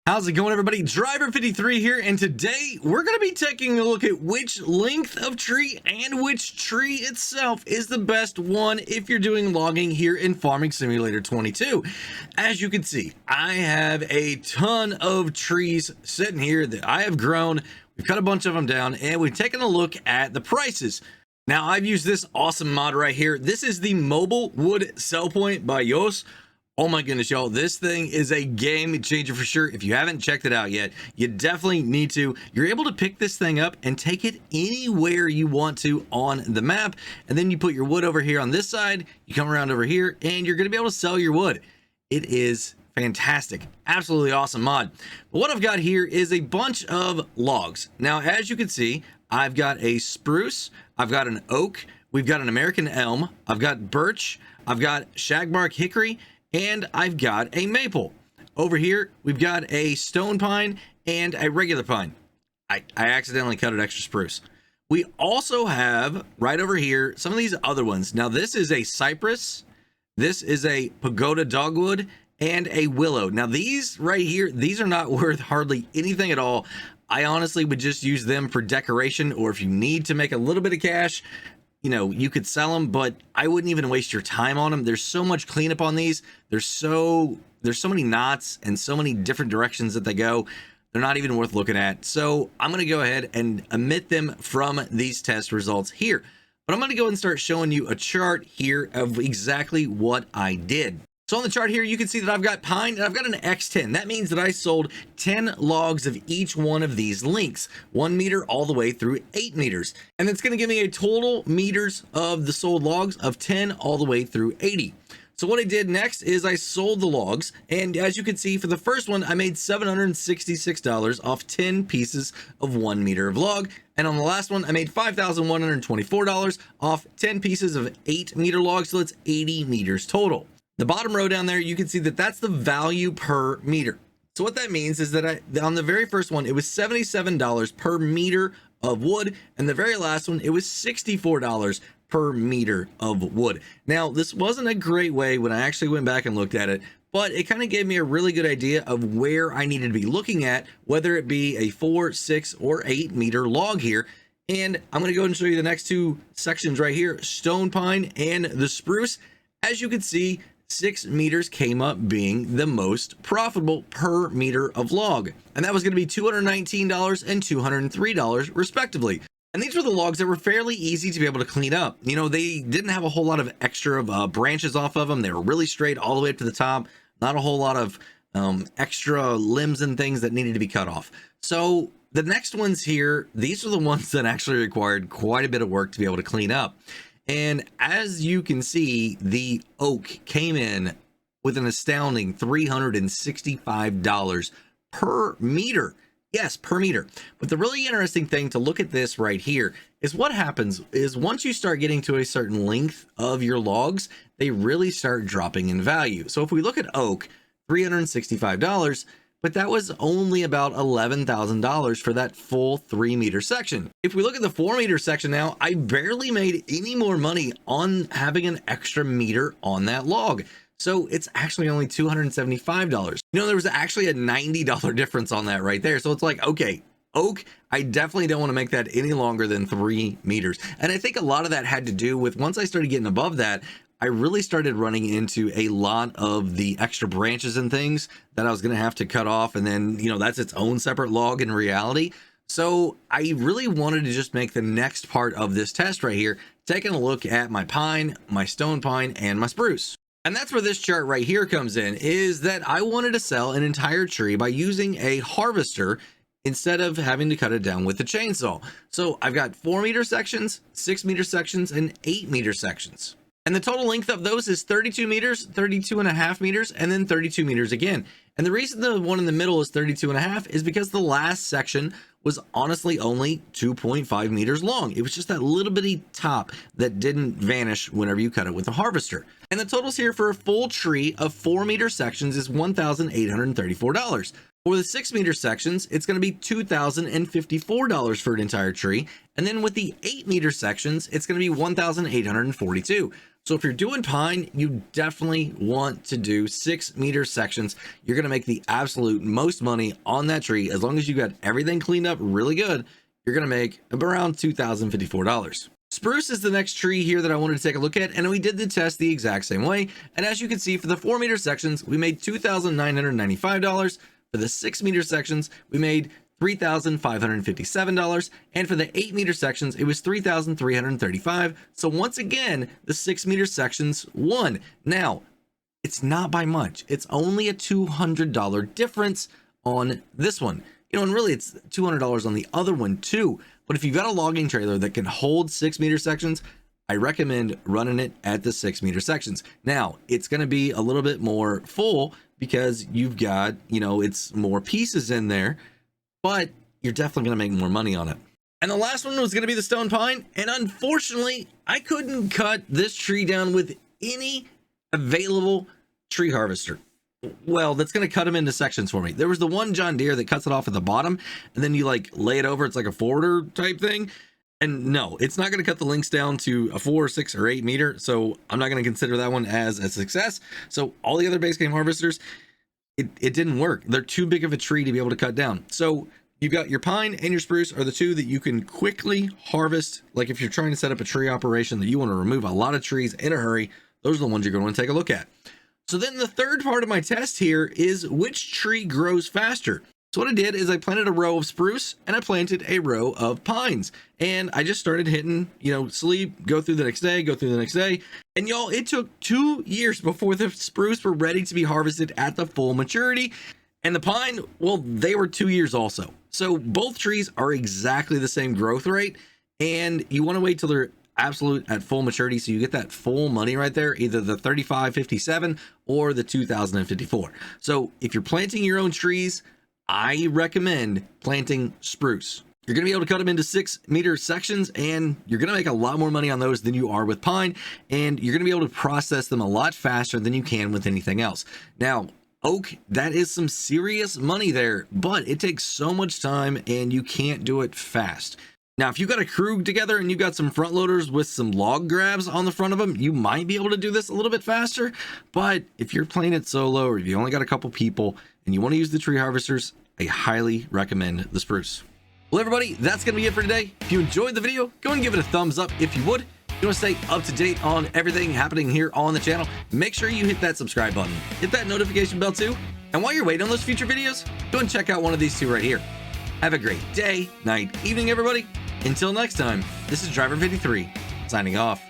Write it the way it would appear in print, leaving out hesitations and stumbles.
How's it going, everybody? Driver53 here, and today we're going to be taking a look at which length of tree and which tree itself is the best one if you're doing logging here in Farming Simulator 22. As you can see, I have a ton of trees sitting here that I have grown. We've cut a bunch of them down, and we've taken a look at the prices. Now, I've used this awesome mod right here. This is the Mobile Wood Sell Point by Yos. Oh my goodness, y'all, this thing is a game changer for sure. If you haven't checked it out yet, you definitely need to. You're able to pick this thing up and take it anywhere you want to on the map, and then you put your wood over here on this side, you come around over here, and you're going to be able to sell your wood. It is fantastic. Absolutely awesome mod. But what I've got here is a bunch of logs. Now, as you can see, I've got a spruce, I've got an oak, we've got an American elm, I've got birch, I've got shagbark hickory, and I've got a maple. Over here, we've got a stone pine and a regular pine. I accidentally cut an extra spruce. We also have, right over here, some of these other ones. Now, this is a cypress, this is a pagoda dogwood, and a willow. Now, these right here, these are not worth hardly anything at all. I honestly would just use them for decoration, or if you need to make a little bit of cash, you know, you could sell them, but I wouldn't even waste your time on them. There's so much cleanup on these. There's so many knots and so many different directions that they go. They're not even worth looking at. So I'm going to go ahead and omit them from these test results here. But I'm going to go and start showing you a chart here of exactly what I did. So on the chart here, you can see that I've got pine and I've got an X10. That means that I sold 10 logs of each one of these lengths, 1 meter all the way through 8 meters. And that's going to give me a total meters of the sold logs of 10 all the way through 80. So what I did next is I sold the logs. And as you can see, for the first one, I made $766 off 10 pieces of 1 meter of log. And on the last one, I made $5,124 off 10 pieces of 8 meter logs. So that's 80 meters total. The bottom row down there, you can see that that's the value per meter. So what that means is that on the very first one, it was $77 per meter of wood. And the very last one, it was $64 per meter of wood. Now, this wasn't a great way when I actually went back and looked at it, but it kind of gave me a really good idea of where I needed to be looking at, whether it be a 4, 6, or 8 meter log here. And I'm going to go ahead and show you the next two sections right here, stone pine and the spruce. As you can see, 6 meters came up being the most profitable per meter of log. And that was going to be $219 and $203 respectively. And these were the logs that were fairly easy to be able to clean up. You know, they didn't have a whole lot of extra branches off of them. They were really straight all the way up to the top. Not a whole lot of extra limbs and things that needed to be cut off. So the next ones here, these are the ones that actually required quite a bit of work to be able to clean up. And as you can see, the oak came in with an astounding $365 per meter. Yes, per meter. But the really interesting thing to look at this right here is what happens is once you start getting to a certain length of your logs, they really start dropping in value. So if we look at oak, $365, but that was only about $11,000 for that full 3 meter section. If we look at the 4 meter section now, I barely made any more money on having an extra meter on that log. So it's actually only $275. You know, there was actually a $90 difference on that right there. So it's like, okay, oak, I definitely don't want to make that any longer than 3 meters. And I think a lot of that had to do with once I started getting above that, I really started running into a lot of the extra branches and things that I was going to have to cut off. And then, you know, that's its own separate log in reality. So I really wanted to just make the next part of this test right here, taking a look at my pine, my stone pine, and my spruce. And that's where this chart right here comes in, is that I wanted to sell an entire tree by using a harvester instead of having to cut it down with the chainsaw. So I've got 4 meter sections, 6 meter sections, and 8 meter sections. And the total length of those is 32 meters, 32.5 meters, and then 32 meters again. And the reason the one in the middle is 32.5 is because the last section was honestly only 2.5 meters long. It was just that little bitty top that didn't vanish whenever you cut it with a harvester. And the totals here for a full tree of 4 meter sections is $1,834. For the 6 meter sections, it's going to be $2,054 for an entire tree. And then with the 8 meter sections, it's going to be $1,842. So if you're doing pine, you definitely want to do 6-meter sections. You're going to make the absolute most money on that tree. As long as you got everything cleaned up really good, you're going to make around $2,054. Spruce is the next tree here that I wanted to take a look at, and we did the test the exact same way. And as you can see, for the 4-meter sections, we made $2,995. For the 6-meter sections, we made $3,557, and for the 8-meter sections, it was $3,335. So once again, the 6-meter sections won. Now, it's not by much. It's only a $200 difference on this one. You know, and really it's $200 on the other one too. But if you've got a logging trailer that can hold 6-meter sections, I recommend running it at the 6-meter sections. Now, it's going to be a little bit more full because you've got, you know, it's more pieces in there, but you're definitely going to make more money on it. And the last one was going to be the stone pine. And unfortunately, I couldn't cut this tree down with any available tree harvester. Well, that's going to cut them into sections for me. There was the one John Deere that cuts it off at the bottom, and then you like lay it over. It's like a forwarder type thing. And no, it's not going to cut the links down to a 4, 6, or 8 meter. So I'm not going to consider that one as a success. So all the other base game harvesters, it didn't work. They're too big of a tree to be able to cut down. So you've got your pine and your spruce are the two that you can quickly harvest. Like if you're trying to set up a tree operation that you want to remove a lot of trees in a hurry, those are the ones you're going to want to take a look at. So then the third part of my test here is which tree grows faster. So what I did is I planted a row of spruce and I planted a row of pines, and I just started hitting, you know, sleep, go through the next day, go through the next day. And y'all, it took 2 years before the spruce were ready to be harvested at the full maturity. And the pine, well, they were 2 years also. So both trees are exactly the same growth rate, and you want to wait till they're absolute at full maturity so you get that full money right there, either the 3557 or the 2054. So if you're planting your own trees, I recommend planting spruce. You're going to be able to cut them into 6-meter sections, and you're going to make a lot more money on those than you are with pine, and you're going to be able to process them a lot faster than you can with anything else. Now, oak, that is some serious money there, but it takes so much time and you can't do it fast. Now, if you got a crew together and you got some front loaders with some log grabs on the front of them, you might be able to do this a little bit faster. But if you're playing it solo, or if you only got a couple people and you want to use the tree harvesters, I highly recommend the spruce. Well, everybody, that's going to be it for today. If you enjoyed the video, go and give it a thumbs up if you would. If you want to stay up to date on everything happening here on the channel, make sure you hit that subscribe button. Hit that notification bell too. And while you're waiting on those future videos, go and check out one of these two right here. Have a great day, night, evening, everybody. Until next time, this is Driver 53 signing off.